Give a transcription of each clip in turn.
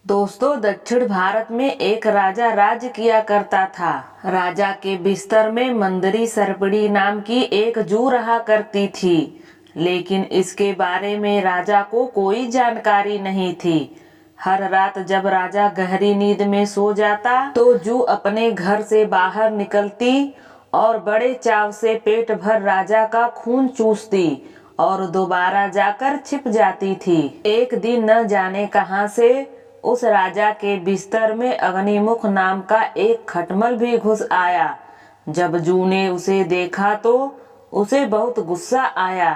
दोस्तों, दक्षिण भारत में एक राजा राज्य किया करता था। राजा के बिस्तर में मंदरी सर्पिणी नाम की एक जू रहा करती थी, लेकिन इसके बारे में राजा को कोई जानकारी नहीं थी। हर रात जब राजा गहरी नींद में सो जाता तो जू अपने घर से बाहर निकलती और बड़े चाव से पेट भर राजा का खून चूसती और दोबारा जाकर छिप जाती थी। एक दिन न जाने कहां से उस राजा के बिस्तर में अग्निमुख नाम का एक खटमल भी घुस आया। जब जू ने उसे देखा तो उसे बहुत गुस्सा आया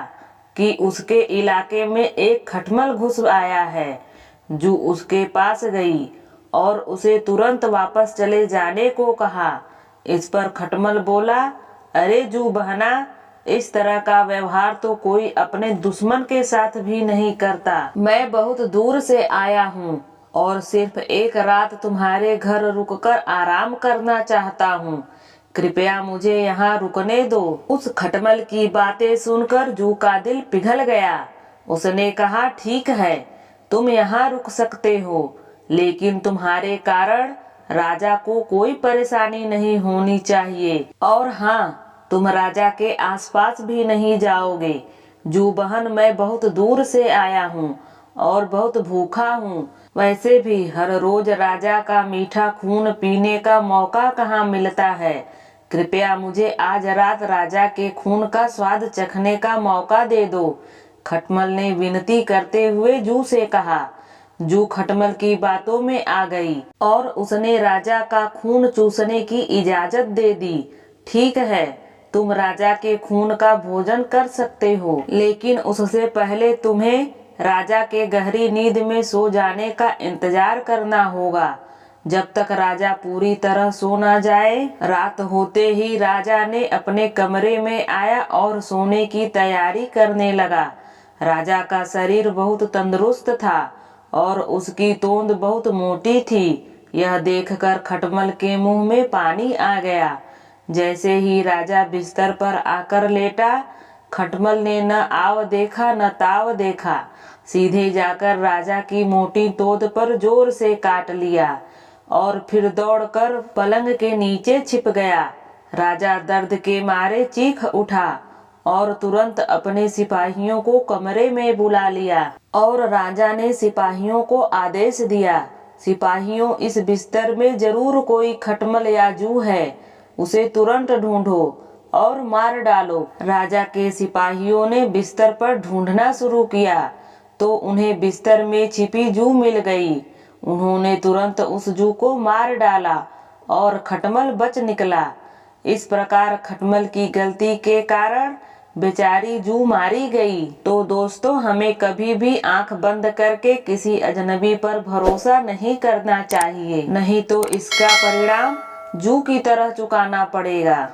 कि उसके इलाके में एक खटमल घुस आया है। जू उसके पास गई और उसे तुरंत वापस चले जाने को कहा। इस पर खटमल बोला, अरे जू बहना, इस तरह का व्यवहार तो कोई अपने दुश्मन के साथ भी नहीं करता। मैं बहुत दूर से आया हूँ और सिर्फ एक रात तुम्हारे घर रुककर आराम करना चाहता हूँ। कृपया मुझे यहाँ रुकने दो। उस खटमल की बातें सुनकर जू का दिल पिघल गया। उसने कहा, ठीक है, तुम यहाँ रुक सकते हो, लेकिन तुम्हारे कारण राजा को कोई परेशानी नहीं होनी चाहिए। और हाँ, तुम राजा के आसपास भी नहीं जाओगे। जू बहन, मैं बहुत दूर से आया हूँ और बहुत भूखा हूँ। वैसे भी हर रोज राजा का मीठा खून पीने का मौका कहाँ मिलता है। कृपया मुझे आज रात राजा के खून का स्वाद चखने का मौका दे दो। खटमल ने विनती करते हुए जू से कहा। जू खटमल की बातों में आ गई और उसने राजा का खून चूसने की इजाजत दे दी। ठीक है, तुम राजा के खून का भोजन कर सकते हो, लेकिन उससे पहले तुम्हें राजा के गहरी नींद में सो जाने का इंतजार करना होगा, जब तक राजा पूरी तरह सो ना जाए। रात होते ही राजा ने अपने कमरे में आया और सोने की तैयारी करने लगा। राजा का शरीर बहुत तंदुरुस्त था और उसकी तोंद बहुत मोटी थी। यह देखकर खटमल के मुंह में पानी आ गया। जैसे ही राजा बिस्तर पर आकर लेटा, खटमल ने न आव देखा न ताव देखा, सीधे जाकर राजा की मोटी तोंद पर जोर से काट लिया और फिर दौड़कर पलंग के नीचे छिप गया। राजा दर्द के मारे चीख उठा और तुरंत अपने सिपाहियों को कमरे में बुला लिया और राजा ने सिपाहियों को आदेश दिया, सिपाहियों, इस बिस्तर में जरूर कोई खटमल या जू है, उसे तुरंत ढूंढो और मार डालो। राजा के सिपाहियों ने बिस्तर पर ढूंढना शुरू किया तो उन्हें बिस्तर में छिपी जू मिल गई। उन्होंने तुरंत उस जू को मार डाला और खटमल बच निकला। इस प्रकार खटमल की गलती के कारण बेचारी जू मारी गई। तो दोस्तों, हमें कभी भी आंख बंद करके किसी अजनबी पर भरोसा नहीं करना चाहिए, नहीं तो इसका परिणाम जू की तरह चुकाना पड़ेगा।